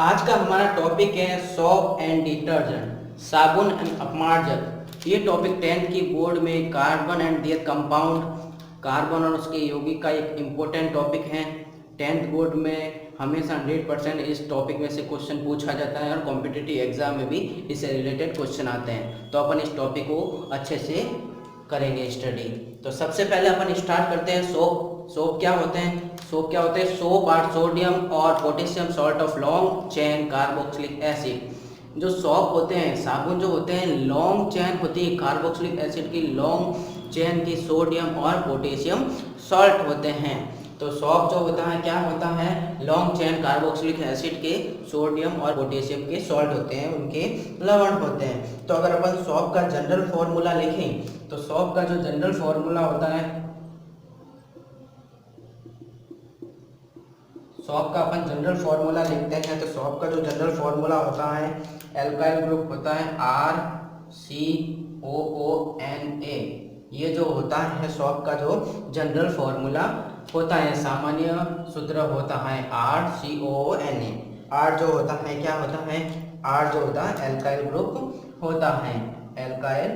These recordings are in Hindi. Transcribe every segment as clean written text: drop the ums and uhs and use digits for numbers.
आज का हमारा टॉपिक है सोप एंड डिटर्जेंट, साबुन एंड अपमार्जक। ये टॉपिक 10th की बोर्ड में carbon and there compound, carbon और उसके यौगिक का एक इम्पोर्टेंट टॉपिक है। 10th बोर्ड में हमेशा 100% इस टॉपिक में से क्वेश्चन पूछा जाता है और कॉम्पिटिटिव एग्जाम में भी इससे रिलेटेड क्वेश्चन आते हैं। तो अपन इस टॉपिक को अच्छे से करेंगे स्टडी। तो सबसे पहले अपन स्टार्ट करते हैं सोप। सोप क्या होते हैं? सोप आर सोडियम और potassium salt of long chain carboxylic acid. जो सोप होते हैं, साबुन जो होते हैं, लॉन्ग चेन होती है कार्बोक्सिलिक एसिड की, लॉन्ग चेन की सोडियम और पोटेशियम सॉल्ट होते हैं। तो सोप जो होता है क्या होता है? लॉन्ग चेन कार्बोक्सिलिक एसिड के सोडियम और पोटेशियम के सॉल्ट होते हैं, उनके लवण होते हैं। तो अगर अपन सोप का जनरल फॉर्मूला लिखें तो सोप का जो जनरल फॉर्मूला होता है, सॉप का अपन जनरल फार्मूला लिखते हैं। तो सॉप का जो जनरल फार्मूला होता है, एल्काइल ग्रुप होता है RCOONA। ये जो होता है सॉप का जो जनरल फार्मूला होता है, सामान्य सूत्र होता है RCOONA। R जो होता है क्या होता है? R जो होता है एल्काइल ग्रुप होता है, एल्काइल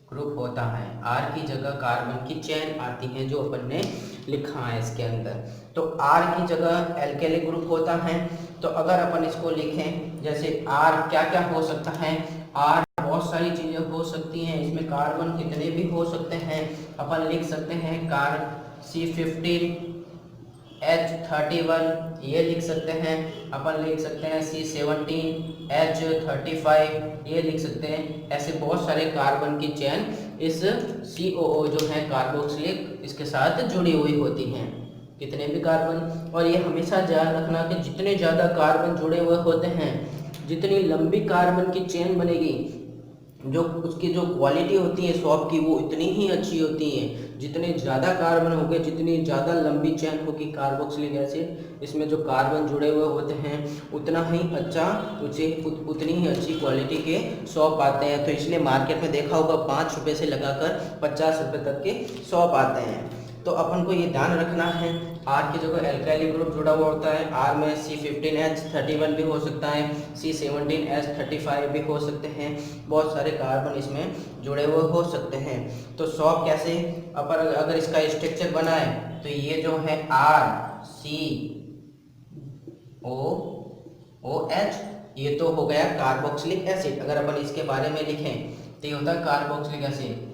ग्रुप होता है। आर की जगह कार्बन की चेन आती है जो अपन ने लिखा है इसके अंदर। तो आर की जगह एल्केली ग्रुप होता है। तो अगर अपन इसको लिखें, जैसे आर क्या क्या हो सकता है? आर बहुत सारी चीजें हो सकती हैं, इसमें कार्बन कितने भी हो सकते हैं। अपन लिख सकते हैं C15 H31, ये लिख सकते हैं। अपन लिख सकते हैं C17 H35, ये लिख सकते हैं। ऐसे बहुत सारे कार्बन की चेन इस COO जो है कार्बोक्सिलिक, इसके साथ जुड़ी हुई होती हैं, कितने भी कार्बन। और ये हमेशा ध्यान रखना कि जितने ज़्यादा कार्बन जुड़े हुए होते हैं, जितनी लंबी कार्बन की चेन बनेगी, जो उसकी जो क्वालिटी होती है सॉप की, वो इतनी ही अच्छी होती है। जितने ज़्यादा कार्बन होंगे, जितनी ज़्यादा लंबी चेन होगी कार्बोक्सिलिक एसिड, इसमें जो कार्बन जुड़े हुए होते हैं, उतना ही अच्छा उतनी ही अच्छी क्वालिटी के सॉप आते हैं। तो इसलिए मार्केट में देखा होगा 5 रुपये से लगाकर 50 रुपये तक के सॉप आते हैं। तो अपन को ये ध्यान रखना है, आर की जगह एल्काइल ग्रुप जुड़ा हुआ होता है। आर में C15H31 भी हो सकता है, C17H35 भी हो सकते हैं। बहुत सारे कार्बन इसमें जुड़े हुए हो सकते हैं। तो सॉप कैसे अपन अगर इसका स्ट्रक्चर बनाए तो ये जो है RCOOH, ये तो हो गया कार्बोक्सिलिक एसिड। अगर अपन इसके बारे में लिखें तो ये होता है कार्बोक्सिलिक एसिड,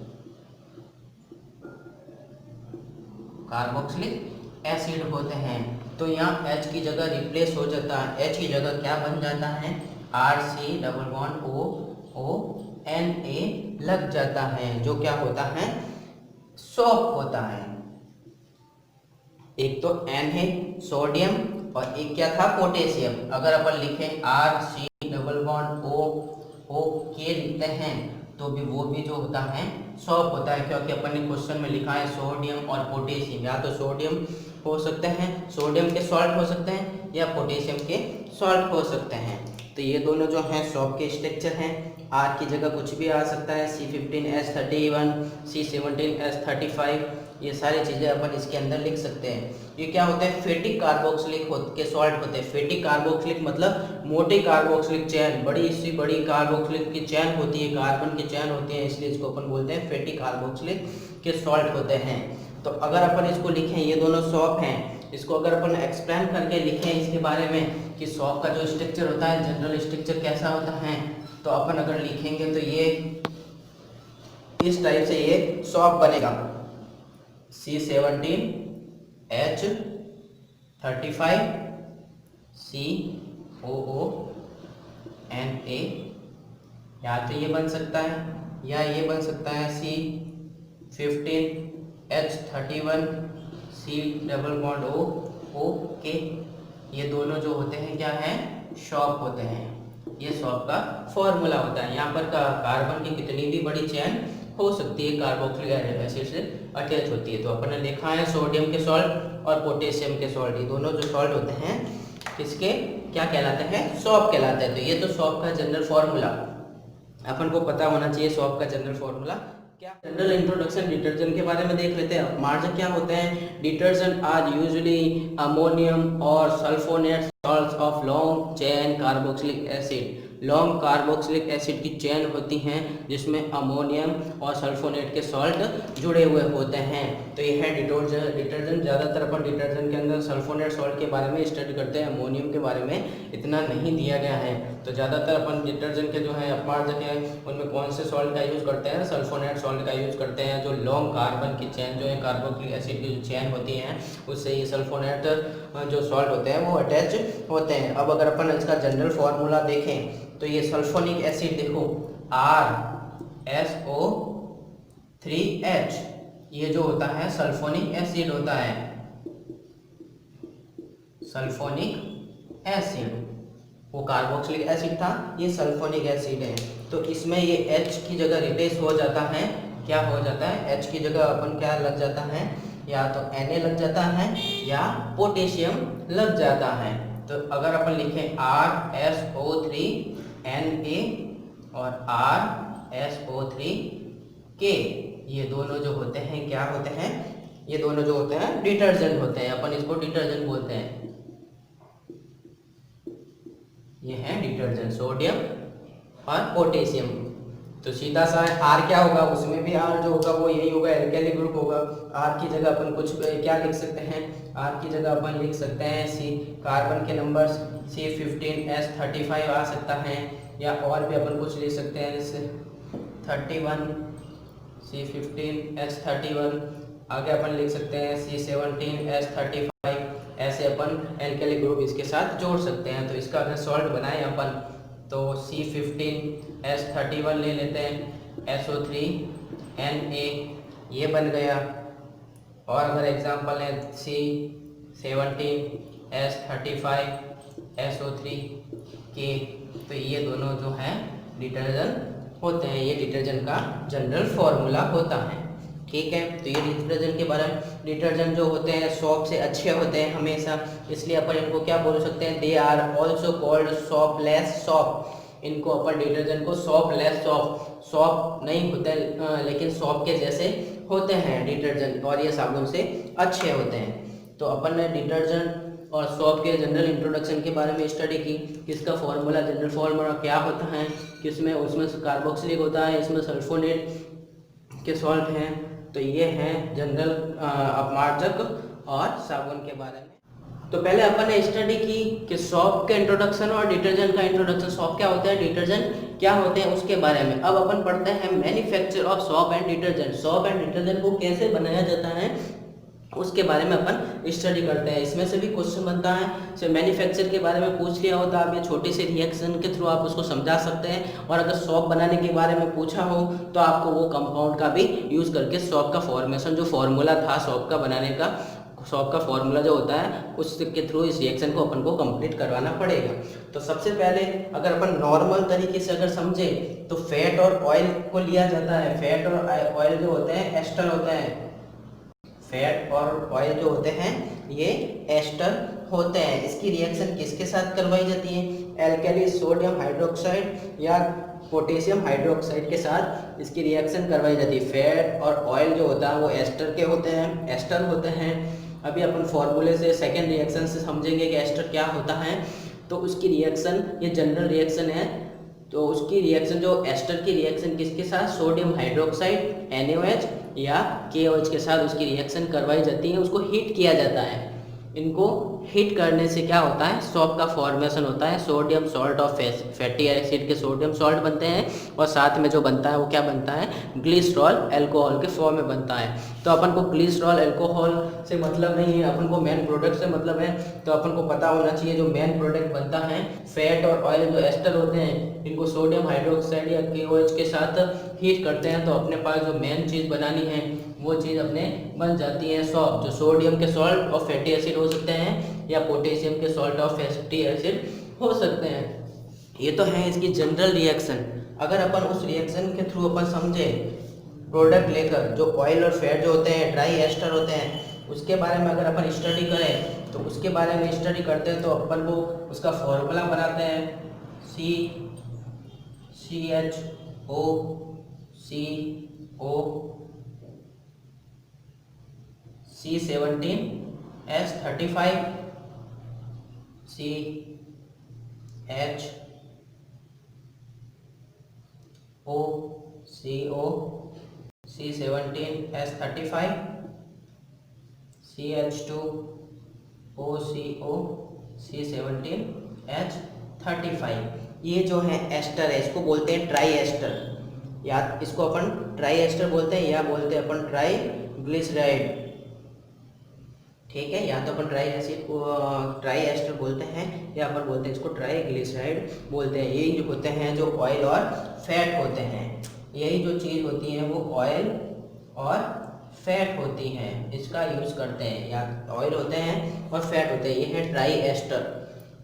कार्बोक्सिलिक एसिड होते हैं। तो यहाँ H की जगह रिप्लेस हो जाता है, H की जगह क्या बन जाता है? RCOONA लग जाता है, जो क्या होता है? सोप होता है। एक तो N है सोडियम और एक क्या था? पोटेशियम। अगर अपन लिखें RCOOK लिखते हैं तो भी वो भी जो होता है सॉप होता है, क्योंकि अपन ने क्वेश्चन में लिखा है सोडियम और पोटेशियम। या तो सोडियम हो सकते हैं, सोडियम के सॉल्ट हो सकते हैं, या पोटेशियम के सॉल्ट हो सकते हैं। तो ये दोनों जो हैं सॉप के स्ट्रक्चर हैं। आर की जगह कुछ भी आ सकता है, C15H31, C17H35, ये सारी चीज़ें अपन इसके अंदर लिख सकते हैं। ये क्या होते हैं? फेटिक कार्बोक्सिलिक के सॉल्ट होते हैं। फेटिक कार्बोक्सिलिक मतलब मोटी कार्बोक्सिलिक चेन, बड़ी सी बड़ी कार्बोक्सिलिक की चेन होती है, कार्बन की चेन होती है, इसलिए इसको अपन बोलते हैं फेटिक कार्बोक्सिलिक के सॉल्ट होते हैं। तो अगर अपन इसको लिखें, ये दोनों सॉप हैं, इसको अगर अपन एक्सप्लेन करके लिखें इसके बारे में कि सॉप का जो स्ट्रक्चर होता है, जनरल स्ट्रक्चर कैसा होता है, तो अपन अगर लिखेंगे तो ये इस टाइप से ये सॉप बनेगा। C17H35 COONA, या तो ये बन सकता है या ये बन सकता है C15H31 COOK। ये दोनों जो होते हैं क्या है? सॉप होते हैं। ये सॉप का फॉर्मूला होता है। यहाँ पर कार्बन की कितनी भी बड़ी चेन हो सकती है, कार्बोक्सिलिक एसिड से अटैच होती है। तो अपन ने देखा है सोडियम के सॉल्ट और पोटेशियम के सॉल्ट, ये दोनों जो सॉल्ट होते हैं किसके क्या कहलाते हैं? सॉप कहलाते हैं। तो ये तो सॉप का जनरल फॉर्मूला अपन को पता होना चाहिए, सॉप का जनरल फॉर्मूला क्या क्या जनरल इंट्रोडक्शन डिटर्जेंट के बारे में देख लेते हैं। अपमार्जक क्या होते हैं? डिटर्जेंट आर यूजुअली अमोनियम और sulphonate salts of long chain carboxylic acid. Long carboxylic acid की चेन होती हैं जिसमें अमोनियम और सल्फोनेट के सॉल्ट जुड़े हुए होते हैं। तो ये है डिटर्जेंट। ज़्यादातर अपन डिटर्जेंट के अंदर सल्फोनेट सॉल्ट के बारे में स्टडी करते हैं, अमोनियम के बारे में इतना नहीं दिया गया है। तो ज़्यादातर अपन डिटर्जेंट के जो है अपमार्जक है उनमें कौन से सॉल्ट का यूज़ करते हैं? सल्फोनेट सॉल्ट का यूज़ करते हैं। जो लॉन्ग कार्बन की चेन जो है कार्बोक्सिलिक एसिड की जो चेन होती हैं उससे ये सल्फोनेट जो सॉल्ट होते हैं वो अटैच होते हैं। अब अगर अपन इसका जनरल फार्मूला देखें तो ये सल्फोनिक एसिड देखो RSO3H, ये जो होता है सल्फोनिक एसिड होता है, सल्फोनिक एसिड। वो कार्बोक्सिलिक एसिड था, ये सल्फोनिक एसिड है। तो इसमें ये H की जगह रिप्लेस हो जाता है। क्या हो जाता है? H की जगह अपन क्या लग जाता है? या तो Na लग जाता है या पोटेशियम लग जाता है। तो अगर अपन लिखें RSO3Na और RSO3K, ये दोनों जो होते हैं क्या होते हैं? ये दोनों जो होते हैं डिटर्जेंट होते हैं। अपन इसको डिटर्जेंट बोलते हैं। ये है डिटर्जेंट, सोडियम और पोटेशियम। तो सीधा सा R क्या होगा? उसमें भी R जो होगा वो यही होगा, एल्केली ग्रुप होगा। R की जगह अपन कुछ क्या लिख सकते हैं? R की जगह अपन लिख सकते हैं C, कार्बन के नंबर C15H35 आ सकता है, या और भी अपन कुछ लिख सकते हैं जैसे 31 C15H31। आगे अपन लिख सकते हैं C17H35। ऐसे अपन एल्केली ग्रुप इसके साथ जोड़ सकते हैं। तो इसका अगर सॉल्ट बनाए अपन तो C15H31 ले लेते हैं, SO3Na ये बन गया। और अगर एग्जांपल है C17H35 SO3K, तो ये दोनों जो हैं डिटर्जेंट होते हैं। ये डिटर्जेंट का जनरल फॉर्मूला होता है। ठीक है, तो ये डिटर्जेंट के बारे में, डिटर्जेंट जो होते हैं सॉप से अच्छे होते हैं हमेशा, इसलिए अपन इनको क्या बोल सकते हैं? They are also called soapless soap. इनको अपन डिटर्जेंट को सॉपलेस सॉप, सॉप नहीं होते लेकिन सॉप के जैसे होते हैं डिटर्जेंट, और ये साबुन से अच्छे होते हैं। तो अपन ने डिटर्जेंट और सॉप के जनरल इंट्रोडक्शन के बारे में स्टडी की। किसका फॉर्मूला, जनरल फॉर्मूला क्या होता है, किसमें उसमें कार्बोक्सिलिक होता है, इसमें सल्फोनेट के सॉल्ट हैं। तो ये है जनरल अपमार्जक और साबुन के बारे में। तो पहले अपन ने स्टडी की कि सॉप का इंट्रोडक्शन और डिटर्जेंट का इंट्रोडक्शन। सॉप क्या होता है, डिटर्जेंट क्या होते हैं, उसके बारे में। अब अपन पढ़ते हैं manufacture of shop and detergent. Shop and detergent को कैसे बनाया जाता है उसके बारे में अपन स्टडी करते हैं। इसमें से भी क्वेश्चन बनता है। जैसे मैन्युफैक्चर के बारे में पूछ लिया होता, आप ये छोटे से रिएक्शन के थ्रू आप उसको समझा सकते हैं। और अगर सॉप बनाने के बारे में पूछा हो तो आपको वो कंपाउंड का भी यूज़ करके सॉप का फॉर्मेशन, जो फॉर्मूला था सॉप का बनाने का, सॉप का फॉर्मूला जो होता है उसके थ्रू इस रिएक्शन को अपन को कंप्लीट करवाना पड़ेगा। तो सबसे पहले अगर अपन नॉर्मल तरीके से अगर समझे तो फैट और ऑयल को लिया जाता है। फैट और ऑयल जो होते हैं एस्टर होते हैं। फैट और ऑयल जो होते हैं ये एस्टर होते हैं। इसकी रिएक्शन किसके साथ करवाई जाती है? एल्कली सोडियम हाइड्रोक्साइड या पोटेशियम हाइड्रोक्साइड के साथ इसकी रिएक्शन करवाई जाती है। फैट और ऑयल जो होता है वो एस्टर के होते हैं, एस्टर होते हैं। अभी अपन फॉर्मूले से सेकेंड रिएक्शन से समझेंगे कि एस्टर क्या होता है। तो उसकी रिएक्शन, ये जनरल रिएक्शन है, तो उसकी रिएक्शन जो एस्टर की रिएक्शन किसके साथ, सोडियम हाइड्रोक्साइड NaOH या KOH के साथ उसकी रिएक्शन करवाई जाती है, उसको हीट किया जाता है। इनको हीट करने से क्या होता है, सॉप का फॉर्मेशन होता है। Sodium salt of fatty acid के सोडियम सॉल्ट बनते हैं और साथ में जो बनता है वो क्या बनता है, ग्लिसरॉल अल्कोहल के फॉर्म में बनता है। तो अपन को ग्लिसरॉल अल्कोहल से मतलब नहीं है, अपन को मेन प्रोडक्ट से मतलब है। तो अपन को पता होना चाहिए जो मेन प्रोडक्ट बनता है फैट और ऑयल जो एस्टर होते हैं, इनको सोडियम हाइड्रोक्साइड या KOH के साथ हीट करते हैं तो अपने पास जो मेन चीज़ बनानी है वो चीज़ अपने बन जाती है सॉप, जो सोडियम के सॉल्ट और फैटी एसिड हो सकते हैं या पोटेशियम के सॉल्ट और फैटी एसिड हो सकते हैं। ये तो है इसकी जनरल रिएक्शन। अगर अपन उस रिएक्शन के थ्रू अपन समझे प्रोडक्ट लेकर, जो ऑयल और फैट जो होते हैं ड्राई एस्टर होते हैं, उसके बारे में अगर अपन स्टडी करें तो उसके बारे में स्टडी करते हैं तो अपन वो उसका फॉर्मूला बनाते हैं CHO ओ C17 H35 CH O CO C17 H35 CH2 OCO C17 H35। ये जो है एस्टर है, इसको बोलते हैं ट्राई एस्टर, या इसको अपन ट्राई एस्टर बोलते हैं या बोलते हैं अपन ट्राई ग्लिसराइड। ठीक है, या तो अपन ट्राई एसिड को ट्राई एस्टर बोलते हैं या अपन बोलते हैं इसको ट्राई ग्लिसराइड बोलते हैं। यही जो होते हैं जो ऑयल और फैट होते हैं, यही जो चीज़ होती है वो ऑयल और फैट होती हैं, इसका यूज़ करते हैं। या ऑयल होते हैं और फैट होते हैं, ये है ट्राई एस्टर।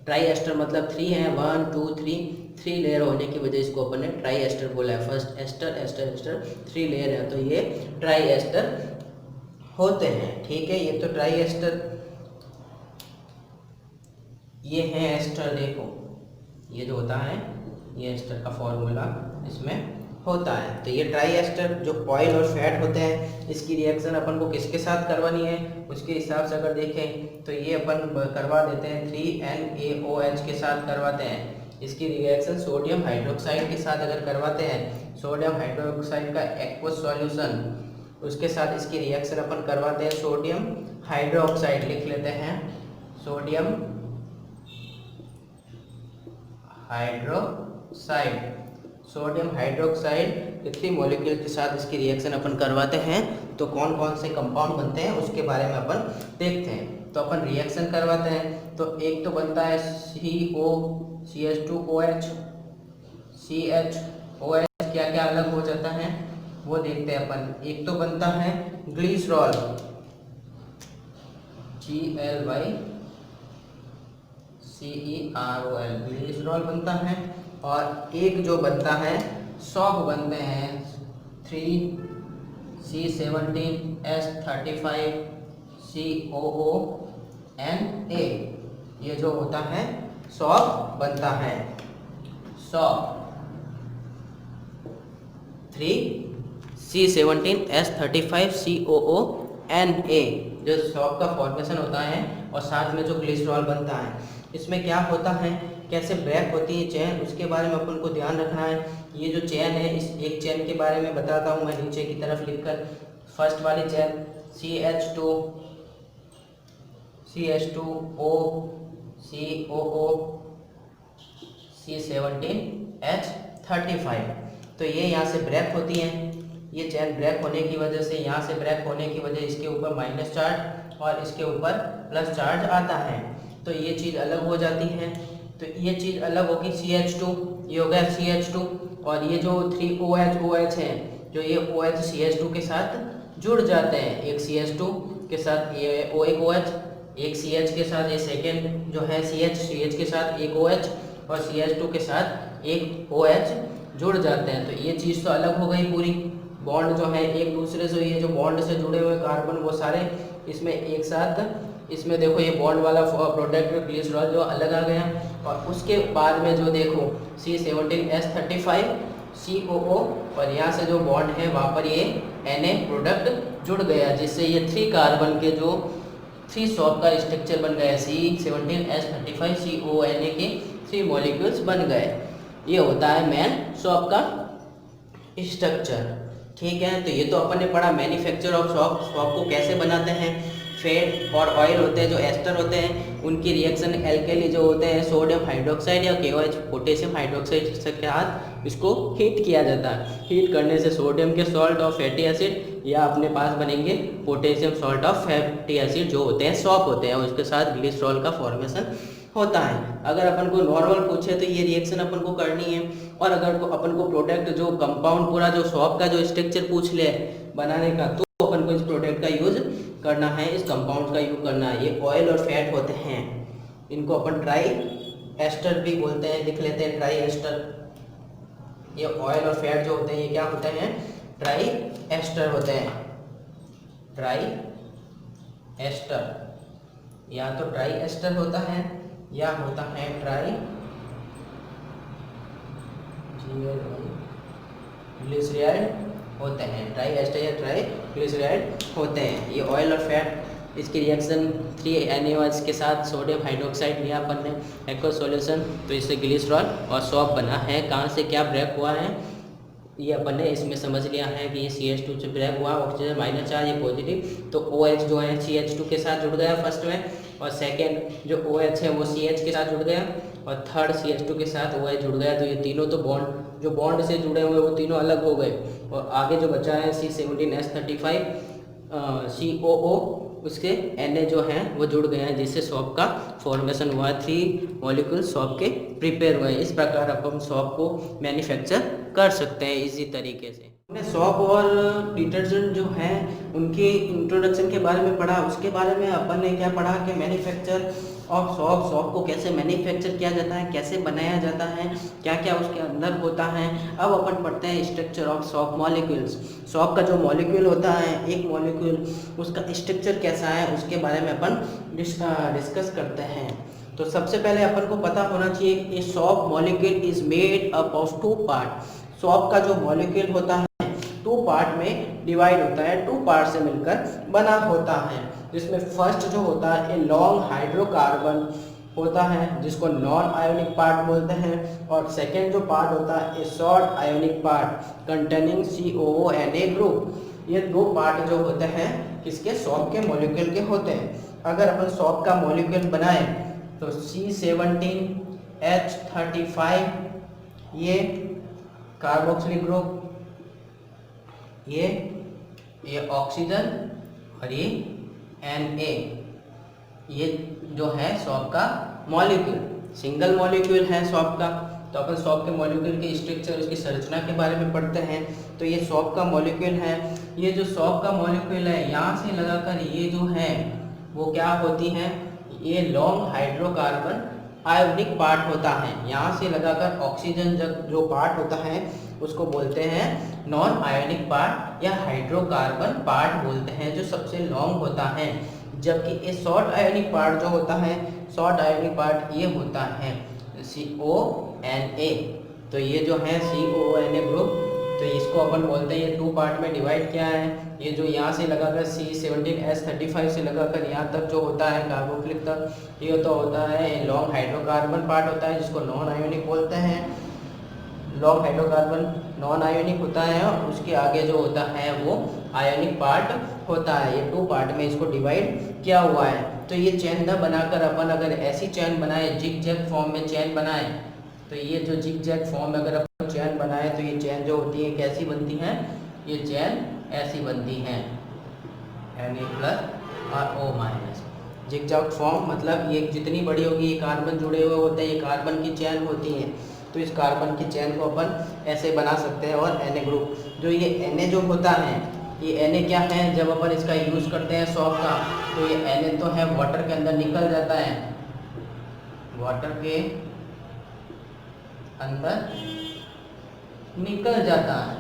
ट्राई एस्टर मतलब 3 है, 1 2 3 लेयर होने की वजह इसको अपन ने ट्राई एस्टर बोला है। First ester ester ester 3 layer है, तो ये ट्राई एस्टर होते हैं। ठीक है, ये तो ट्राई एस्टर, ये है एस्टर। देखो ये जो होता है ये एस्टर का फॉर्मूला इसमें होता है। तो ये ट्राई एस्टर जो ऑयल और फैट होते हैं, इसकी रिएक्शन अपन को किसके साथ करवानी है उसके हिसाब से अगर देखें तो ये अपन करवा देते हैं 3NaOH के साथ करवाते हैं। इसकी रिएक्शन सोडियम हाइड्रोक्साइड के साथ अगर करवाते हैं, सोडियम हाइड्रोक्साइड का एक्वस सॉल्यूशन, उसके साथ इसकी रिएक्शन अपन करवाते हैं सोडियम हाइड्रोक्साइड, लिख लेते हैं सोडियम हाइड्रोक्साइड। सोडियम हाइड्रोक्साइड के 3 मॉलिक्यूल के साथ इसकी रिएक्शन अपन करवाते हैं तो कौन कौन से कंपाउंड बनते हैं उसके बारे में अपन देखते हैं। तो अपन रिएक्शन करवाते हैं तो एक तो बनता है COCH2OH CHOH, क्या क्या अलग हो जाता है वो देखते हैं अपन। एक तो बनता है ग्लिसरॉल GLYCEROL, ग्लिसरॉल बनता है। और एक जो बनता है सॉप बनते हैं 3C17H35COONA, ये जो होता है सॉप बनता है। सॉप 3C17H35COONA जो सॉप का फॉर्मेशन होता है, और साथ में जो ग्लिसरॉल बनता है, इसमें क्या होता है, कैसे ब्रेक होती है चेन, उसके बारे में अपन को ध्यान रखना है। ये जो चेन है, इस एक चेन के बारे में बताता हूँ मैं नीचे की तरफ लिखकर। फर्स्ट वाली चेन CH2O COO C17H35, तो ये यहाँ से ब्रेक होती है। ये चेन ब्रेक होने की वजह से, यहाँ से ब्रेक होने की वजह इसके ऊपर माइनस चार्ज और इसके ऊपर प्लस चार्ज आता है, तो ये चीज़ अलग हो जाती है। तो ये चीज़ अलग होगी CH2, ये हो गया CH2, और ये जो 3OH है, जो ये OH CH2 के साथ जुड़ जाते हैं, एक CH2 के साथ ये एक OH, एक CH के साथ ये सेकेंड जो है CH के साथ एक OH, और CH2 के साथ एक OH जुड़ जाते हैं। तो ये चीज़ तो अलग हो गई पूरी। बॉन्ड जो है एक दूसरे से, ये जो बॉन्ड से जुड़े हुए कार्बन वो सारे इसमें एक साथ, इसमें देखो ये बॉन्ड वाला प्रोडक्ट ग्लिसरॉल जो अलग आ गया। और उसके बाद में जो देखो C17H35COO, और यहाँ से जो बॉन्ड है वहाँ पर ये Na प्रोडक्ट जुड़ गया, जिससे ये 3 कार्बन के जो 3 सॉप का स्ट्रक्चर बन गया। C17H35CONA के 3 मॉलिक्यूल्स बन गए। ये होता है मेन सॉप का स्ट्रक्चर। ठीक है, तो ये तो अपन ने पढ़ा मैन्युफैक्चर ऑफ सॉप, सॉप को कैसे बनाते हैं। फैट और ऑयल होते हैं जो एस्टर होते हैं, उनकी रिएक्शन एल्केली जो होते हैं सोडियम हाइड्रोक्साइड या KOH पोटेशियम हाइड्रोक्साइड के साथ इसको हीट किया जाता है। हीट करने से सोडियम के सॉल्ट और फैटी एसिड या अपने पास बनेंगे पोटेशियम सॉल्ट और फैटी एसिड जो होते हैं सॉप होते हैं, और उसके साथ ग्लिसरॉल का फॉर्मेशन होता है। अगर अपन को नॉर्मल पूछे तो ये रिएक्शन अपन को करनी है, और अगर अपन को प्रोडक्ट जो कंपाउंड पूरा जो सॉप का जो स्ट्रक्चर पूछ ले बनाने का, तो अपन को इस प्रोडक्ट का यूज करना है, इस कंपाउंड का यूज करना है। ये ऑयल और फैट होते हैं, इनको अपन ट्राई एस्टर भी बोलते हैं, लिख लेते हैं ट्राई एस्टर। ये ऑयल और फैट जो होते हैं ये क्या होते हैं, ट्राई एस्टर होते हैं। ट्राई एस्टर या तो ट्राई एस्टर होता है या होता है ट्राई ग्लिसराइड होते हैं, ट्राई एस्टर या ट्राई ग्लिसराइड होते हैं। ये ऑयल और फैट, इसकी रिएक्शन 3NaOH के साथ सोडियम हाइड्रोक्साइड लिया अपन ने एक्वस सॉल्यूशन, तो इससे ग्लिसरॉल और सॉप बना है। कहाँ से क्या ब्रेक हुआ है ये अपन ने इसमें समझ लिया है कि ये CH2 से ब्रेक हुआ, ऑक्सीजन माइनस चार्ज, ये पॉजिटिव, तो OH जो है CH2 के साथ जुड़ गया फर्स्ट में, और सेकेंड जो OH है वो CH के साथ जुड़ गया, और थर्ड CH2 के साथ OH जुड़ गया। तो ये तीनों तो बॉन्ड, जो बॉन्ड से जुड़े हुए वो तीनों अलग हो गए, और आगे जो बचा है C17H35 COO, उसके Na जो हैं वो जुड़ गए हैं, जिससे सॉप का फॉर्मेशन हुआ है। 3 मॉलिक्यूल सॉप के प्रिपेयर हुए हैं। इस प्रकार अपन सॉप को मैन्युफैक्चर कर सकते हैं इजी तरीके से। हमने सॉप और डिटर्जेंट जो हैं उनके इंट्रोडक्शन के बारे में पढ़ा। उसके बारे में अपन ने क्या पढ़ा कि मैन्युफैक्चर ऑफ सॉप, सॉप को कैसे मैन्युफैक्चर किया जाता है, कैसे बनाया जाता है, क्या क्या उसके अंदर होता है। अब अपन पढ़ते हैं structure of shop molecules. Shop का जो मॉलिक्यूल होता है, एक मॉलिक्यूल, उसका स्ट्रक्चर कैसा है उसके बारे में अपन डिस्कस करते हैं। तो सबसे पहले अपन को पता होना चाहिए कि shop molecule is made up of 2 part. Shop का जो मॉलिक्यूल होता है 2 पार्ट में डिवाइड होता है, 2 पार्ट से मिलकर बना होता है, जिसमें फर्स्ट जो होता है ए लॉन्ग हाइड्रोकार्बन होता है जिसको नॉन आयोनिक पार्ट बोलते हैं, और सेकेंड जो पार्ट होता है ए short ionic part containing COONA group. ये 2 पार्ट जो होते हैं किसके, सॉप के मॉलिक्यूल के होते हैं। अगर अपन सॉप का मॉलिक्यूल बनाए तो C17H35 ये कार्बोक्सिलिक ग्रुप, ये ऑक्सीजन, और ये Na, ये जो है सॉप का मॉलिक्यूल, सिंगल मॉलिक्यूल है सॉप का। तो अपन सॉप के मॉलिक्यूल के स्ट्रक्चर, उसकी संरचना के बारे में पढ़ते हैं। तो ये सॉप का मॉलिक्यूल है। ये जो सॉप का मॉलिक्यूल है, यहाँ से लगाकर ये जो है वो क्या होती है, ये लॉन्ग हाइड्रोकार्बन आयोनिक पार्ट होता है। यहाँ से लगाकर ऑक्सीजन जो पार्ट होता है उसको बोलते हैं नॉन आयोनिक पार्ट या हाइड्रोकार्बन पार्ट बोलते हैं, जो सबसे लॉन्ग होता है। जबकि ये शॉर्ट आयोनिक पार्ट जो होता है, शॉर्ट आयोनिक पार्ट ये होता है CONA। तो ये जो है CONA ग्रुप, तो इसको अपन बोलते हैं, ये 2 पार्ट में डिवाइड किया है। ये जो यहाँ से लगाकर C17H35 से लगाकर यहाँ तक जो होता है कार्बोक्सिलिक तक, ये तो होता है लॉन्ग हाइड्रोकार्बन पार्ट होता है जिसको नॉन आयोनिक बोलते हैं। लॉन्ग हाइड्रोकार्बन नॉन आयोनिक होता है, और उसके आगे जो होता है वो आयोनिक पार्ट होता है। ये 2 पार्ट में इसको डिवाइड किया हुआ है। तो ये चेन न बनाकर अपन अगर ऐसी चेन बनाए, जिग जैग फॉर्म में चेन बनाए, तो ये जो जिग जैग फॉर्म में अगर अपन चेन बनाए तो ये चेन जो होती है कैसी बनती है, ये चेन ऐसी बनती है Na+ और O-। जिग जैग फॉर्म मतलब ये जितनी बड़ी होगी, ये कार्बन जुड़े हुए होते हैं, ये कार्बन की चेन होती है। तो इस कार्बन की चेन को अपन ऐसे बना सकते हैं। और Na ग्रुप, जो ये Na जो होता है, ये Na क्या है, जब अपन इसका यूज़ करते हैं सॉप का, तो ये Na तो है वाटर के अंदर निकल जाता है, वाटर के अंदर निकल जाता है।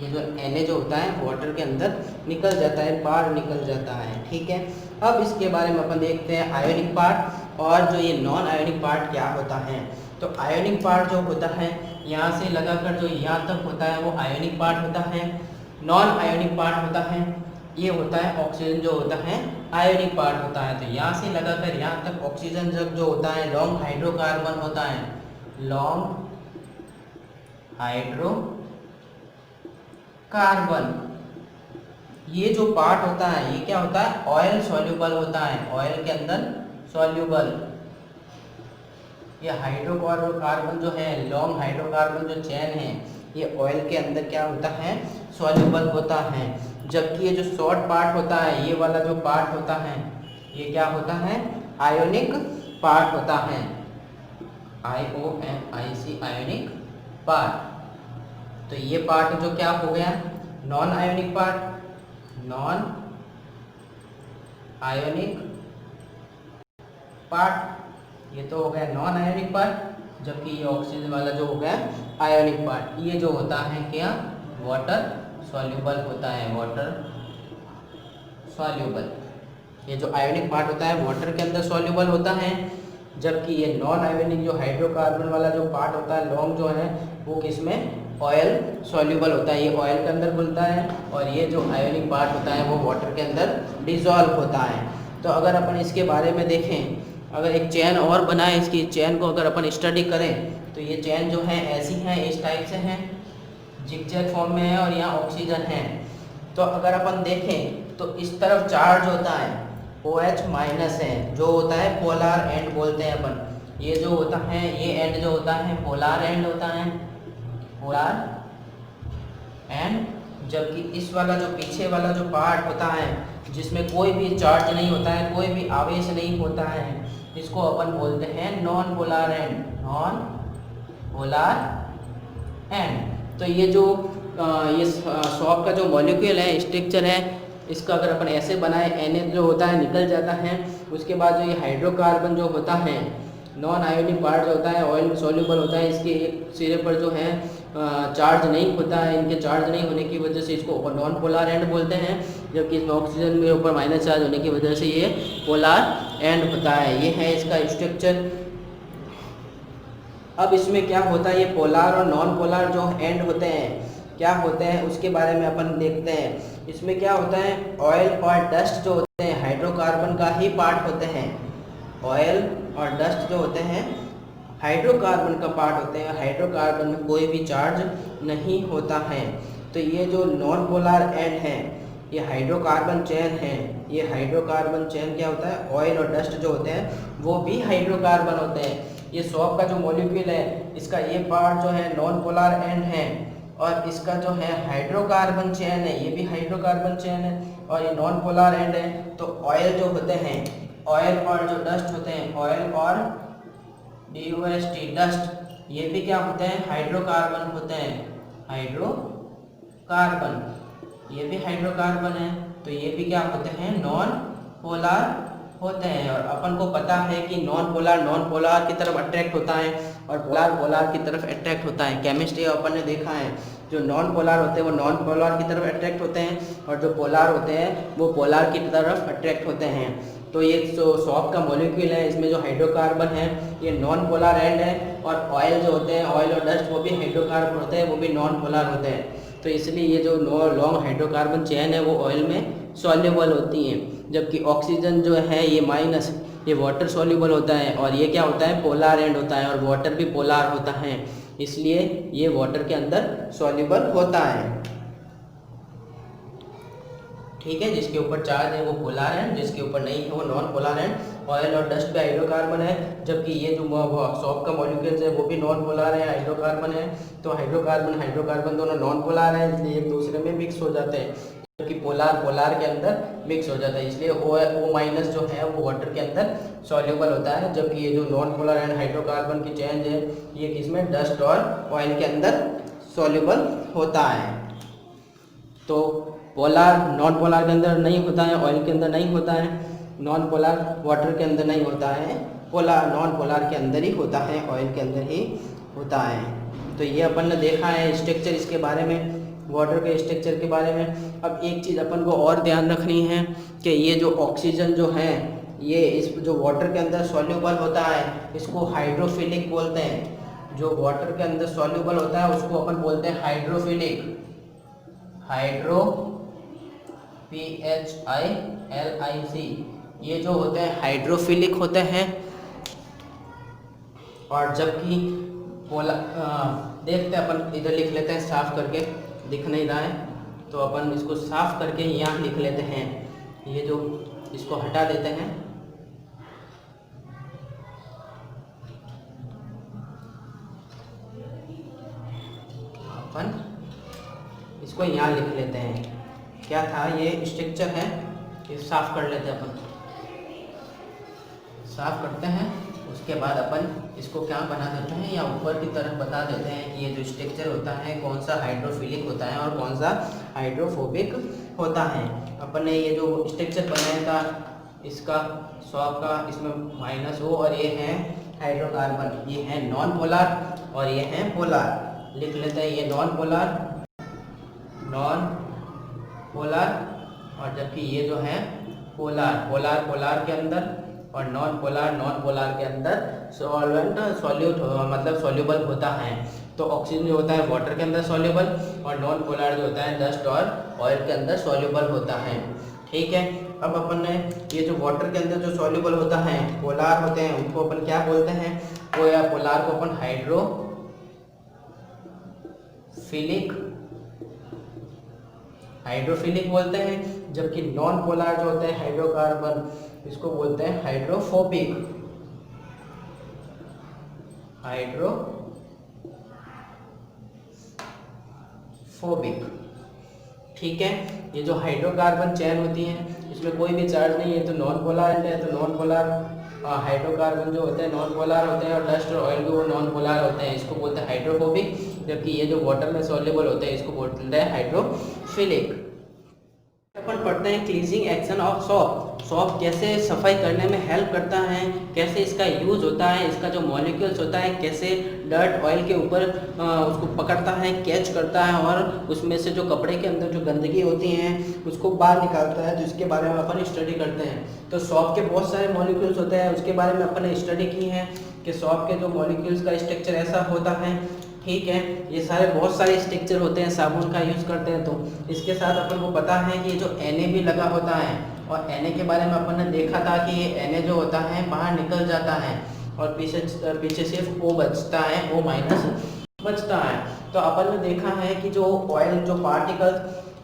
ये जो Na जो होता है वाटर के अंदर निकल जाता है, बाहर निकल जाता है। ठीक है, अब इसके बारे में अपन देखते हैं आयोनिक पार्ट और जो ये नॉन आयोनिक पार्ट क्या होता है। तो आयोनिक पार्ट जो होता है, यहाँ से लगाकर जो यहाँ तक होता है वो आयोनिक पार्ट होता है। नॉन आयोनिक पार्ट होता है, ये होता है ऑक्सीजन जो होता है आयोनिक पार्ट होता है। तो यहाँ से लगाकर यहाँ तक ऑक्सीजन जब जो होता है लॉन्ग हाइड्रोकार्बन होता है, लॉन्ग हाइड्रो कार्बन। ये जो पार्ट होता है ये क्या होता है, ऑयल सॉल्युबल होता है, ऑयल के अंदर सॉल्युबल। ये हाइड्रोकार्बन जो है, लॉन्ग हाइड्रोकार्बन जो चेन है, ये ऑयल के अंदर क्या होता है, सॉल्युबल होता है। जबकि ये जो शॉर्ट पार्ट होता है, ये वाला जो पार्ट होता है, ये क्या होता है, आयोनिक पार्ट होता है, IONIC आयोनिक पार्ट। तो ये पार्ट जो क्या हो गया, non ionic part, non ionic part, ये तो हो गया नॉन आयोनिक पार्ट। जबकि ये ऑक्सीजन वाला जो हो गया आयोनिक पार्ट, ये जो होता है क्या, वाटर सॉल्युबल होता है, वाटर सॉल्युबल। ये जो आयोनिक पार्ट होता है वाटर के अंदर सॉल्युबल होता है, जबकि ये नॉन आयोनिक जो हाइड्रोकार्बन वाला जो पार्ट होता है लॉन्ग जो है वो किसमें ऑयल सॉल्यूबल होता है, ये ऑयल के अंदर घुलता है, और ये जो आयोनिक पार्ट होता है वो वाटर के अंदर डिजॉल्व होता है। तो अगर अपन इसके बारे में देखें, अगर एक चेन और बनाए, इसकी चेन को अगर अपन स्टडी करें तो ये चेन जो है ऐसी हैं, इस टाइप से हैं, जिगजैग फॉर्म में है और यहाँ ऑक्सीजन है। तो अगर अपन देखें तो इस तरफ चार्ज होता है OH माइनस है, जो होता है पोलार एंड बोलते हैं अपन। ये जो होता है ये एंड जो होता है पोलार एंड होता है, पोलार एंड। जबकि इस वाला जो पीछे वाला जो पार्ट होता है जिसमें कोई भी चार्ज नहीं होता है, कोई भी आवेश नहीं होता है, इसको अपन बोलते हैं non polar and, non polar and. तो ये जो ये सॉल्ट का जो मॉलिक्यूल है, स्ट्रक्चर है, इसका अगर अपन ऐसे बनाए, Na जो होता है निकल जाता है। उसके बाद जो ये हाइड्रोकार्बन जो होता है, नॉन आयोनिक पार्ट जो होता है ऑयल सॉल्यूबल होता है, इसके एक सिरे पर जो है चार्ज नहीं होता है। इनके चार्ज नहीं होने की वजह से इसको नॉन पोलार एंड बोलते हैं, जबकि इसमें ऑक्सीजन के ऊपर माइनस चार्ज होने की वजह से ये पोलार एंड होता है। ये है इसका स्ट्रक्चर। अब इसमें क्या होता है, ये पोलार और नॉन पोलार जो एंड होते हैं क्या होते हैं उसके बारे में अपन देखते हैं। इसमें क्या होता है, ऑयल और डस्ट जो होते हैं हाइड्रोकार्बन का ही पार्ट होते हैं। ऑयल और डस्ट जो होते हैं हाइड्रोकार्बन का पार्ट होते हैं। हाइड्रोकार्बन में कोई भी चार्ज नहीं होता है। तो ये जो नॉन पोलार एंड है, ये हाइड्रोकार्बन चेन है। ये हाइड्रोकार्बन चेन क्या होता है, ऑयल और डस्ट जो होते हैं वो भी हाइड्रोकार्बन होते हैं। ये सॉल्ट का जो मॉलिक्यूल है, इसका ये पार्ट जो है नॉन पोलार एंड है, और इसका जो है हाइड्रोकार्बन चेन है, ये भी हाइड्रोकार्बन चेन है, और ये नॉन पोलार एंड है। तो ऑयल जो होते हैं, ऑयल और जो डस्ट होते हैं, ऑयल और DUST डस्ट, ये भी क्या होते हैं, हाइड्रोकार्बन होते हैं। हाइड्रोकार्बन, ये भी हाइड्रोकार्बन है। तो ये भी क्या होते हैं, नॉन पोलार होते हैं। और अपन को पता है कि नॉन पोलार की तरफ अट्रैक्ट होता है, और पोलार की तरफ अट्रैक्ट होता है। केमिस्ट्री अपन ने देखा है, जो नॉन पोलार होते हैं वो नॉन पोलार की तरफ अट्रैक्ट होते हैं, और जो पोलार होते हैं वो पोलार की तरफ अट्रैक्ट होते हैं। तो ये जो सॉल्ट का मॉलिक्यूल है, इसमें जो हाइड्रोकार्बन है ये नॉन पोलार एंड है, और ऑयल जो होते हैं, ऑयल और डस्ट, वो भी हाइड्रोकार्बन होते हैं, वो भी नॉन पोलार होते हैं। तो इसलिए ये जो लॉन्ग हाइड्रोकार्बन चेन है वो ऑयल में सॉल्युबल होती हैं। जबकि ऑक्सीजन जो है ये माइनस, ये वाटर सॉल्युबल होता है, और ये क्या होता है, पोलार एंड होता है, और वाटर भी पोलार होता है, इसलिए ये वाटर के अंदर सॉल्युबल होता है। ठीक है, जिसके ऊपर चार्ज है वो पोलार एंड, जिसके ऊपर नहीं है वो नॉन पोलार एंड। ऑयल और डस्ट पे हाइड्रोकार्बन है, जबकि ये जो सॉल्ट का मॉलिक्यूल्स है वो भी नॉन पोलार है, हाइड्रोकार्बन है। तो हाइड्रोकार्बन दोनों नॉन पोलार है, इसलिए एक दूसरे में मिक्स हो जाते हैं, जबकि पोलार के अंदर मिक्स हो जाता है, इसलिए O माइनस जो है वो वाटर के अंदर सॉल्युबल होता है। जबकि ये जो नॉन पोलार एंड हाइड्रोकार्बन की चेंज है ये किसमें, डस्ट और ऑयल के अंदर सॉल्युबल होता है। तो पोलार नॉन पोलार के अंदर नहीं होता है, ऑयल के अंदर नहीं होता है, नॉन पोलार वाटर के अंदर नहीं होता है, पोलार नॉन पोलार के अंदर ही होता है, ऑयल के अंदर ही होता है। तो ये अपन ने देखा है स्ट्रक्चर इसके बारे में, वाटर के स्ट्रक्चर के बारे में। अब एक चीज़ अपन को और ध्यान रखनी है कि ये जो ऑक्सीजन जो है ये इस जो वाटर के अंदर सॉल्युबल होता है इसको हाइड्रोफिलिक बोलते हैं। जो वाटर के अंदर सॉल्युबल होता है उसको अपन बोलते हैं हाइड्रोफिलिक, PHILIC। ये जो होते हैं हाइड्रोफिलिक होते हैं। और जबकि देखते हैं अपन, इधर लिख लेते हैं साफ करके, दिख नहीं रहा है तो अपन इसको साफ करके यहाँ लिख लेते हैं। ये जो इसको हटा देते हैं, अपन इसको यहाँ लिख लेते हैं। क्या था ये स्ट्रक्चर है, ये साफ कर लेते हैं अपन, साफ करते हैं। उसके बाद अपन इसको क्या बना देते हैं, या ऊपर की तरफ बता देते हैं कि ये जो स्ट्रक्चर होता है कौन सा हाइड्रोफिलिक होता है और कौन सा हाइड्रोफोबिक होता है। अपन ने ये जो स्ट्रक्चर बनाया था इसका सॉल्ट का, इसमें -O और ये है हाइड्रोकार्बन, ये है नॉन पोलार और ये है पोलार। लिख लेते हैं ये नॉन पोलार, और जबकि ये जो है पोलार के अंदर और नॉन पोलार के अंदर सॉल्वेंट सॉल्यूट मतलब सॉल्यूबल होता है। तो ऑक्सीजन जो होता है वाटर के अंदर सॉल्यूबल, और नॉन पोलार जो होता है डस्ट और ऑयल के अंदर सॉल्यूबल होता है। ठीक है, अब अपन ने ये जो वाटर के अंदर जो सॉल्यूबल होता है पोलार होते हैं उनको अपन क्या बोलते हैं, वो या पोलार को अपन हाइड्रोफिलिक बोलते हैं, जबकि नॉन पोलार जो होते हैं हाइड्रोकार्बन इसको बोलते हैं हाइड्रोफोबिक। ठीक है, ये जो हाइड्रोकार्बन चेन होती है इसमें कोई भी चार्ज नहीं है, तो नॉन पोलार है, तो नॉन पोलार हाइड्रोकार्बन जो होते हैं नॉन पोलार होते हैं, और डस्ट और ऑयल भी वो नॉन पोलार होते हैं, इसको बोलते हैं हाइड्रोफोबिक। जबकि ये जो वाटर में सॉल्युबल होते हैं इसको बोलते हैं हाइड्रोफिलिक। अपन पढ़ते हैं cleansing action of shop. Shop कैसे सफाई करने में हेल्प करता है, कैसे इसका यूज होता है, इसका जो मॉलिक्यूल्स होता है कैसे डर्ट ऑयल के ऊपर उसको पकड़ता है, कैच करता है, और उसमें से जो कपड़े के अंदर जो गंदगी होती है उसको बाहर निकालता है, जिसके बारे में अपन स्टडी करते हैं। तो सॉप के बहुत सारे मॉलिक्यूल्स होते हैं, उसके बारे में अपन ने स्टडी की है कि सॉप के जो मॉलिक्यूल्स का स्ट्रक्चर ऐसा होता है। ठीक है, ये सारे बहुत सारे स्ट्रक्चर होते हैं, साबुन का यूज़ करते हैं। तो इसके साथ अपन को पता है कि जो Na भी लगा होता है, और Na के बारे में अपन ने देखा था कि ये Na जो होता है बाहर निकल जाता है और पीछे सिर्फ O बचता है, O माइनस बचता है। तो अपन ने देखा है कि जो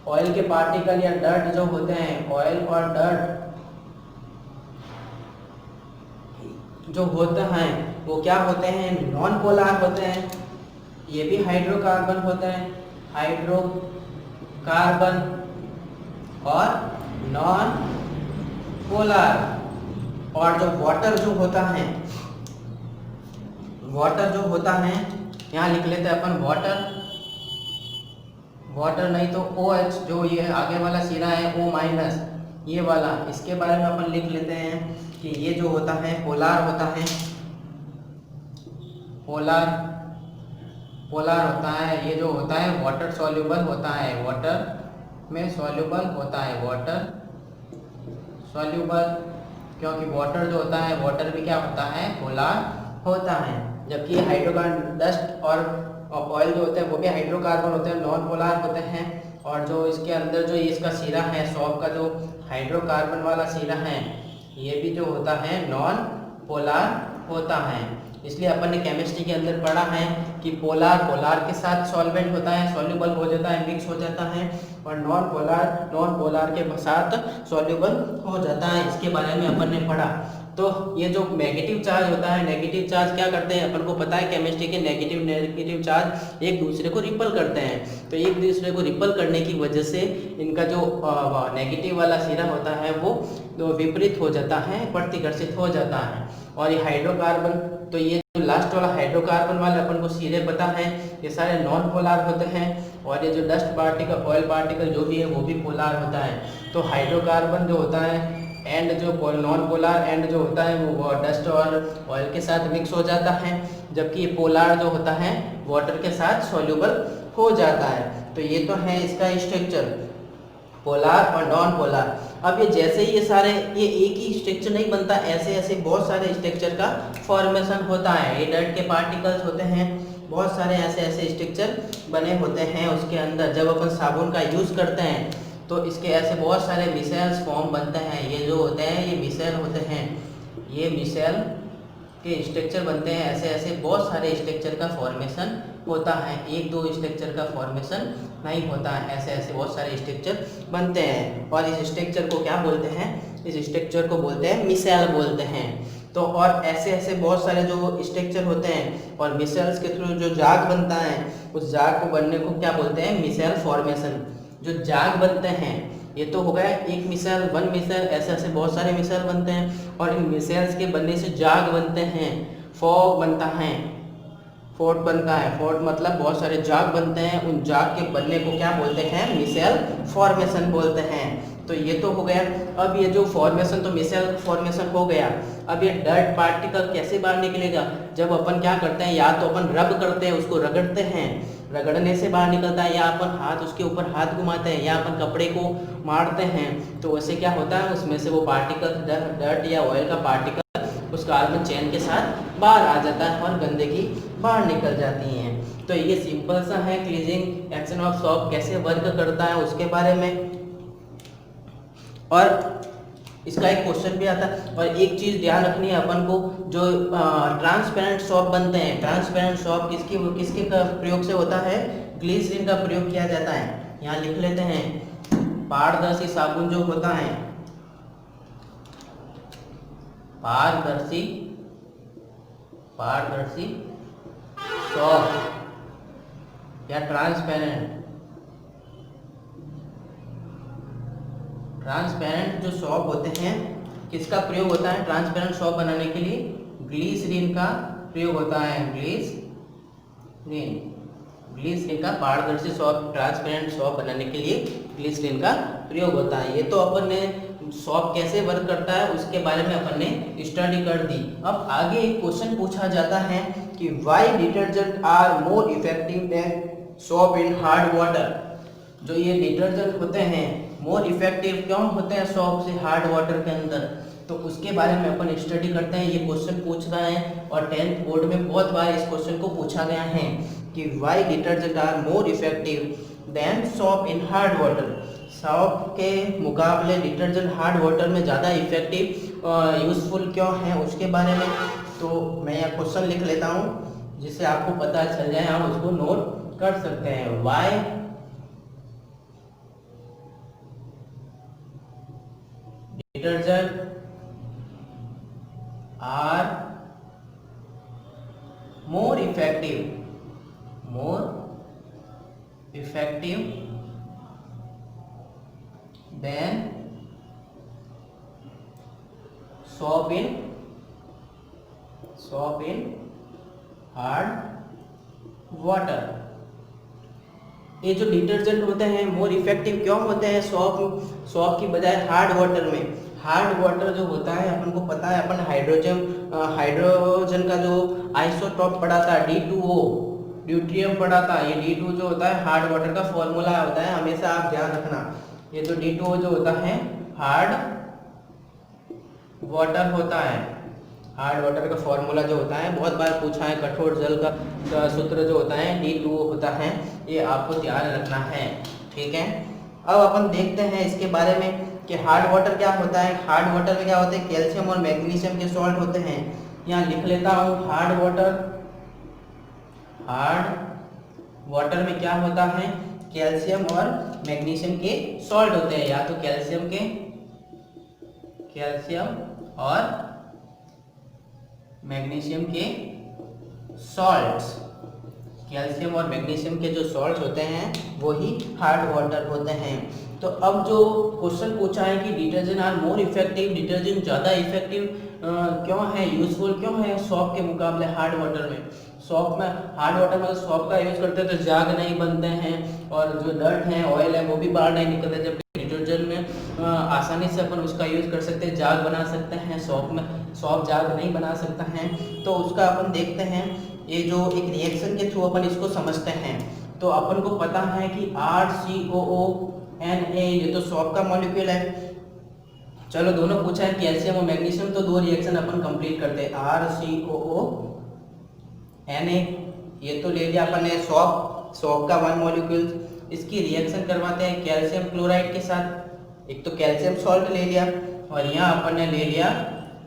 ऑयल के पार्टिकल या डर्ट जो होते हैं, ऑयल और डर्ट जो होते हैं वो क्या होते हैं, नॉन पोलार होते हैं। ये भी हाइड्रोकार्बन होते हैं, हाइड्रोकार्बन और नॉन पोलार। और जो वाटर जो होता है यहाँ लिख लेते हैं अपन वाटर नहीं तो OH, जो ये आगे वाला सिरा है O माइनस ये वाला, इसके बारे में अपन लिख लेते हैं कि ये जो होता है पोलार होता है, पोलार होता है। ये जो होता है वाटर सॉल्युबल होता है, वाटर में सॉल्युबल होता है, वाटर सॉल्युबल, क्योंकि वाटर जो होता है वाटर भी क्या होता है, पोलार होता है। जबकि हाइड्रोकार्बन डस्ट और ऑयल जो होते हैं वो भी हाइड्रोकार्बन होते हैं, नॉन पोलार होते हैं। और जो इसके अंदर जो इसका सिरा है सॉप का, जो हाइड्रोकार्बन वाला सिरा है, ये भी जो होता है नॉन पोलार होता है। इसलिए अपन ने केमिस्ट्री के अंदर पढ़ा है कि पोलार के साथ सॉल्वेंट होता है, सॉल्युबल हो जाता है, मिक्स हो जाता है, और नॉन पोलार के साथ सॉल्युबल हो जाता है। इसके बारे में अपन ने पढ़ा। तो ये जो नेगेटिव चार्ज होता है, नेगेटिव चार्ज क्या करते हैं, अपन को पता है केमिस्ट्री के नेगेटिव चार्ज एक दूसरे को रिपल करते हैं। तो एक दूसरे को रिपल करने की वजह से इनका जो नेगेटिव वाला सिरा होता है वो विपरीत हो जाता है, प्रतिकर्षित हो जाता है। और ये हाइड्रोकार्बन, तो ये जो लास्ट वाला हाइड्रोकार्बन वाले अपन को सिरे पता है, ये सारे नॉन पोलार होते हैं। और ये जो डस्ट पार्टिकल, ऑयल पार्टिकल जो भी है वो भी पोलार होता है। तो हाइड्रोकार्बन जो होता है एंड जो नॉन पोलार एंड जो होता है वो डस्ट और ऑयल के साथ मिक्स हो जाता है, जबकि ये पोलार जो होता है वाटर के साथ सॉल्युबल हो जाता है। तो ये तो है इसका स्ट्रक्चर, पोलार और नॉन पोलार। अब ये जैसे ही ये एक ही स्ट्रक्चर नहीं बनता, ऐसे ऐसे बहुत सारे स्ट्रक्चर का फॉर्मेशन होता है। ये डर्ट के पार्टिकल्स होते हैं, बहुत सारे ऐसे स्ट्रक्चर बने होते हैं उसके अंदर। जब अपन साबुन का यूज़ करते हैं तो इसके ऐसे बहुत सारे मिसेल्स फॉर्म बनते हैं। ये जो होते हैं ये मिसेल होते हैं, ये मिसेल के स्ट्रक्चर बनते हैं। ऐसे बहुत सारे स्ट्रक्चर का फॉर्मेशन होता है, एक दो स्ट्रक्चर का फॉर्मेशन नहीं होता है, ऐसे बहुत सारे स्ट्रक्चर बनते हैं। और इस स्ट्रक्चर को क्या बोलते हैं, इस स्ट्रक्चर को बोलते हैं मिसेल बोलते हैं। तो और ऐसे बहुत सारे जो स्ट्रक्चर होते हैं, और मिसेल्स के थ्रू जो जाग बनता है, उस जाग को बनने को क्या बोलते हैं, मिसेल फॉर्मेशन। जो जाग बनते हैं ये तो हो गया एक मिसेल, वन मिसेल, ऐसे बहुत सारे मिसेल बनते हैं। और इन मिसेल्स के बनने से जाग बनते हैं, फॉग बनता है, फोर्ट बनता है। फोर्ट मतलब बहुत सारे जाग बनते हैं, उन जाग के बनने को क्या बोलते हैं, मिसेल फॉर्मेशन बोलते हैं। तो ये तो हो गया। अब ये जो फॉर्मेशन, तो मिसेल फॉर्मेशन हो गया। अब ये डर्ट पार्टिकल कैसे बाहर निकलेगा, जब अपन क्या करते हैं, या तो अपन रब करते हैं, उसको रगड़ते हैं, रगड़ने से बाहर निकलता है, या अपन हाथ उसके ऊपर हाथ घुमाते हैं, या अपन कपड़े को मारते हैं, तो वैसे क्या होता है उसमें से वो पार्टिकल डर्ट या ऑयल का पार्टिकल उस कार्बन चेन के साथ बाहर आ जाता है और गंदगी बाहर निकल जाती हैं। तो ये सिंपल सा है क्लीजिंग एक्शन ऑफ सोप कैसे वर्क करता है उसके बारे में। और इसका एक क्वेश्चन भी आता है। और एक चीज़ ध्यान रखनी है अपन को, जो ट्रांसपेरेंट सोप बनते हैं, ट्रांसपेरेंट सोप किसके प्रयोग से होता है, ग्लिसरीन का प्रयोग किया जाता है। यहाँ लिख लेते हैं, पारदर्शी साबुन जो होता है, पारदर्शी सोप या ट्रांसपेरेंट जो सोप होते हैं, किसका प्रयोग होता है ट्रांसपेरेंट सोप बनाने के लिए, ग्लिसरीन का प्रयोग होता है। ग्लिसरीन का पारदर्शी सोप, ट्रांसपेरेंट सोप बनाने के लिए ग्लिसरीन का प्रयोग होता है। ये तो अपन ने सोप कैसे वर्क करता है उसके बारे में अपन ने स्टडी कर दी। अब आगे एक क्वेश्चन पूछा जाता है कि why detergent are more effective than soap in hard water. जो ये डिटर्जेंट होते हैं मोर इफेक्टिव क्यों होते हैं सोप से हार्ड वाटर के अंदर, तो उसके बारे में अपन स्टडी करते हैं। ये क्वेश्चन पूछ रहा है और 10th बोर्ड में बहुत बार इस क्वेश्चन को पूछा गया है कि why detergent are more effective than soap in hard water. Soap के मुकाबले डिटर्जेंट हार्ड वाटर में ज़्यादा इफेक्टिव यूजफुल क्यों है उसके बारे में। तो मैं यह क्वेश्चन लिख लेता हूँ जिससे आपको पता चल जाए, आप उसको नोट कर सकते हैं। Why detergent are more effective than soap in hard water. ये जो डिटर्जेंट होते हैं मोर इफेक्टिव क्यों होते हैं सोप की बजाय हार्ड वाटर में। हार्ड वाटर जो होता है अपन को पता है, अपन हाइड्रोजन का जो आइसोटॉप पढ़ा था D2O, ड्यूट्रियम पढ़ा था। ये D2 जो होता है हार्ड वाटर का फॉर्मूला होता है, हमेशा आप ध्यान रखना। ये जो D2O जो होता है हार्ड वाटर होता है, हार्ड वाटर का फॉर्मूला जो होता है बहुत बार पूछा है, कठोर जल का सूत्र जो होता है D2O होता है, ये आपको ध्यान रखना है, ठीक है। अब अपन देखते हैं इसके बारे में कि हार्ड वाटर क्या होता है। हार्ड वाटर में क्या होते हैं, कैल्शियम और मैग्नीशियम के सॉल्ट होते हैं। यहाँ लिख लेता हूँ, हार्ड वाटर में क्या होता है, कैल्शियम और मैग्नीशियम के सॉल्ट होते हैं, या तो कैल्शियम और मैग्नीशियम के सॉल्ट्स। कैल्शियम और मैग्नीशियम के जो सॉल्ट्स होते हैं वो ही हार्ड वाटर होते हैं। तो अब जो क्वेश्चन पूछा है कि detergent are more effective, detergent ज़्यादा इफेक्टिव क्यों है, यूजफुल क्यों है सोप के मुकाबले हार्ड वाटर में। सोप में हार्ड वाटर में सोप का यूज़ करते हैं तो झाग नहीं बनते हैं और जो डर्ट है ऑयल है वो भी बाहर नहीं निकलते, जबकि डिटर्जेंट में आसानी से अपन उसका यूज़ कर सकते हैं, झाग बना सकते हैं। सोप झाग नहीं बना सकता है। तो उसका अपन देखते हैं, ये जो एक रिएक्शन के थ्रू अपन इसको समझते हैं। तो अपन को पता है कि RCOONA ये तो सोप का मॉलिक्यूल है। चलो दोनों पूछा है कैल्शियम और मैग्नीशियम, तो दो रिएक्शन अपन कंप्लीट करते हैं। RCOONA ये तो ले लिया अपन ने सोप का वन मॉलिक्यूल। इसकी रिएक्शन करवाते हैं कैल्शियम क्लोराइड के साथ। एक तो कैल्शियम सॉल्ट ले लिया और यहाँ अपन ने ले लिया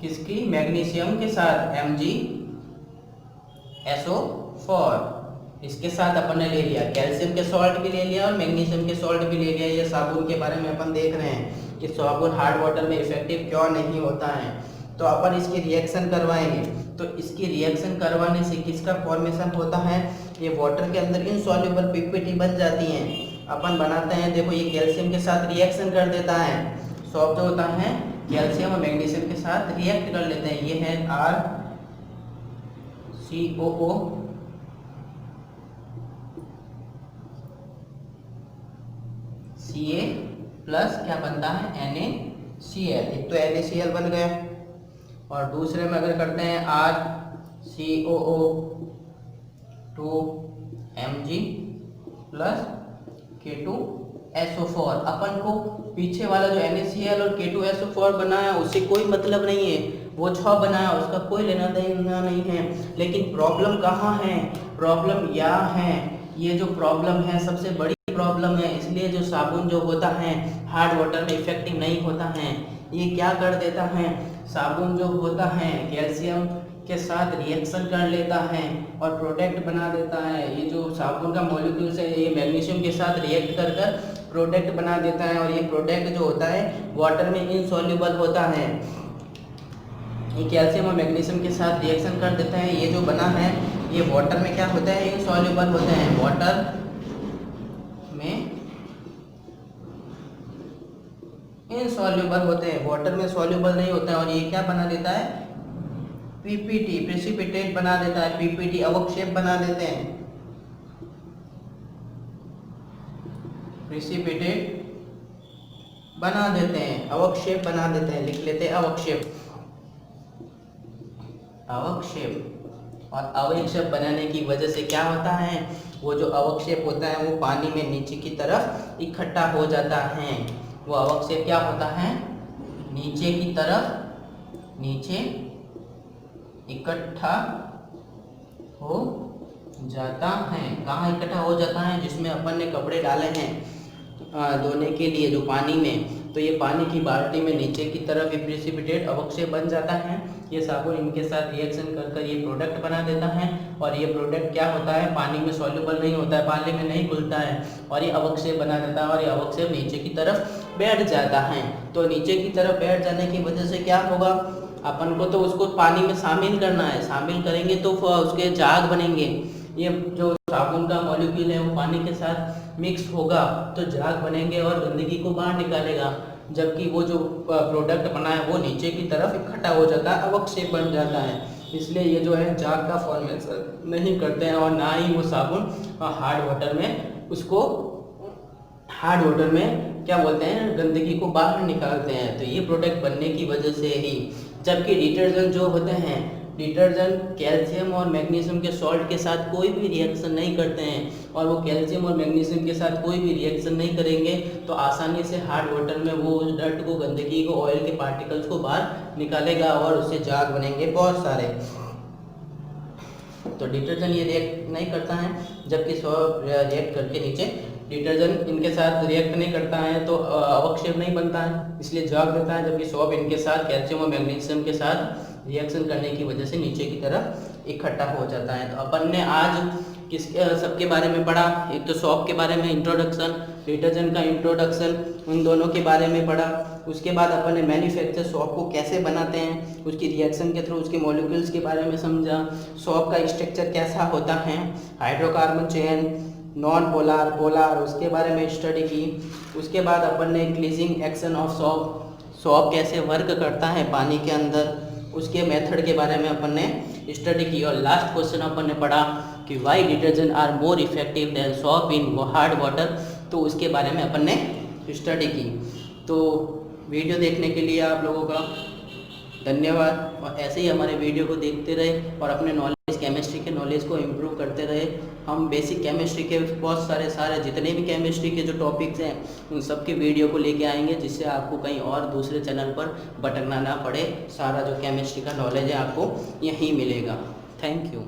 किसकी, मैग्नीशियम के साथ MgSO4। इसके साथ अपन ने ले लिया कैल्शियम के सॉल्ट भी ले लिया और मैग्नीशियम के सॉल्ट भी ले लिया। ये साबुन के बारे में अपन देख रहे हैं कि साबुन हार्ड वाटर में इफेक्टिव क्यों नहीं होता है। तो अपन इसकी रिएक्शन करवाएंगे। तो इसकी रिएक्शन करवाने से किसका फॉर्मेशन होता है, ये वाटर के अंदर इनसॉल्युबल पीपीटी बन जाती हैं। अपन बनाते हैं, देखो ये कैल्शियम के साथ रिएक्शन कर देता है। सोप जो होता है कैल्शियम और मैग्नीशियम के साथ रिएक्ट कर लेते हैं। ये है RCOO Ca प्लस क्या बनता है NaCl। एक तो NaCl बन गया और दूसरे में अगर करते हैं RCOO2 Mg प्लस K2SO4। अपन को पीछे वाला जो NaCl और K2SO4 बना है उससे कोई मतलब नहीं है, वो 6 बनाया उसका कोई लेना देना नहीं है। लेकिन प्रॉब्लम कहाँ है, प्रॉब्लम यहाँ है, ये जो प्रॉब्लम है सबसे बड़ी प्रॉब्लम है। इसलिए जो साबुन जो होता है हार्ड वाटर में इफेक्टिव नहीं होता है। ये क्या कर देता है, साबुन जो होता है कैल्शियम के साथ रिएक्शन कर लेता है और प्रोडक्ट बना देता है। ये जो साबुन का मॉलिक्यूल्स है ये मैग्नीशियम के साथ रिएक्ट कर कर प्रोडक्ट बना देता है और ये प्रोडक्ट जो होता है वाटर में इनसॉल्युबल होता है। ये कैल्शियम और मैग्नीशियम के साथ रिएक्शन कर देता है, ये जो बना है ये वाटर में क्या होता है, इनसॉल्युबल होते हैं, वाटर में इनसॉल्युबल होते हैं, वाटर में सॉल्युबल नहीं होता है। और ये क्या बना देता है, पीपीटी प्रेसिपिटेट बना देता है, पीपीटी अवक्षेप बना देते हैं, प्रेसिपिटेट बना देते हैं, अवक्षेप बना देते हैं, लिख लेते हैं अवक्षेप, अवक्षेप। और अवक्षेप बनाने की वजह से क्या होता है, वो जो अवक्षेप होता है वो पानी में नीचे की तरफ इकट्ठा हो जाता है। वो अवक्षेप क्या होता है, नीचे की तरफ नीचे इकट्ठा हो जाता है। कहाँ इकट्ठा हो जाता है, जिसमें अपन ने कपड़े डाले हैं धोने के लिए जो पानी में, तो ये पानी की बाल्टी में नीचे की तरफ ये प्रेसिपिटेट अवक्षेप बन जाता है। ये साबुन इनके साथ रिएक्शन कर कर ये प्रोडक्ट बना देता है और ये प्रोडक्ट क्या होता है, पानी में सॉल्युबल नहीं होता है, पानी में नहीं घुलता है और ये अवक्षेप बना देता है और ये अवक्षेप नीचे की तरफ बैठ जाता है। तो नीचे की तरफ बैठ जाने की वजह से क्या होगा, अपन को तो उसको पानी में शामिल करना है, शामिल करेंगे तो उसके झाग बनेंगे। ये जो साबुन का मॉलिक्यूल है वो पानी के साथ मिक्स होगा तो झाग बनेंगे और गंदगी को बाहर निकालेगा, जबकि वो जो प्रोडक्ट बना है वो नीचे की तरफ इकट्ठा हो जाता है, अवक्षेप बन जाता है। इसलिए ये जो है झाग का फॉर्मेशन नहीं करते हैं और ना ही वो साबुन हार्ड वाटर में उसको हार्ड वाटर में क्या बोलते हैं, गंदगी को बाहर निकालते हैं। तो ये प्रोडक्ट बनने की वजह से ही, जबकि डिटर्जेंट जो होते हैं, डिटर्जेंट कैल्शियम और मैग्नीशियम के सॉल्ट के साथ कोई भी रिएक्शन नहीं करते हैं और वो कैल्शियम और मैग्नीशियम के साथ कोई भी रिएक्शन नहीं करेंगे तो आसानी से हार्ड वाटर में वो उस डर्ट को, गंदगी को, ऑयल के पार्टिकल्स को बाहर निकालेगा और उससे झाग बनेंगे बहुत सारे। तो डिटर्जेंट ये रिएक्ट नहीं करता है, जबकि सॉल्ट रिएक्ट करके नीचे डिटर्जेंट इनके साथ रिएक्ट नहीं करता है तो अवक्षेप नहीं बनता है, इसलिए झाग देता है। जबकि सॉप इनके साथ कैल्शियम और मैग्नीशियम के साथ रिएक्शन करने की वजह से नीचे की तरफ इकट्ठा हो जाता है। तो अपन ने आज किस सबके बारे में पढ़ा, एक तो सॉप के बारे में इंट्रोडक्शन, डिटर्जेंट का इंट्रोडक्शन, उन दोनों के बारे में पढ़ा। उसके बाद अपन ने मैन्युफैक्चर सॉप को कैसे बनाते हैं, उसकी रिएक्शन के थ्रू उसके मॉलिक्यूल्स के बारे में समझा, सॉप का स्ट्रक्चर कैसा होता है, hydrocarbon chain, non polar, polar, उसके बारे में स्टडी की। उसके बाद अपन ने ग्लीजिंग एक्शन ऑफ सॉप, सॉप कैसे वर्क करता है पानी के अंदर, उसके मेथड के बारे में अपन ने स्टडी की। और लास्ट क्वेश्चन अपन ने पढ़ा कि why detergent are more effective than soap in hard water, तो उसके बारे में अपन ने स्टडी की। तो वीडियो देखने के लिए आप लोगों का धन्यवाद और ऐसे ही हमारे वीडियो को देखते रहे और अपने नॉलेज, केमिस्ट्री के नॉलेज को इम्प्रूव करते रहे। हम बेसिक केमिस्ट्री के बहुत सारे जितने भी केमिस्ट्री के जो टॉपिक्स हैं उन सब के वीडियो को लेके आएंगे, जिससे आपको कहीं और दूसरे चैनल पर भटकना ना पड़े। सारा जो केमिस्ट्री का नॉलेज है आपको यहीं मिलेगा। Thank you.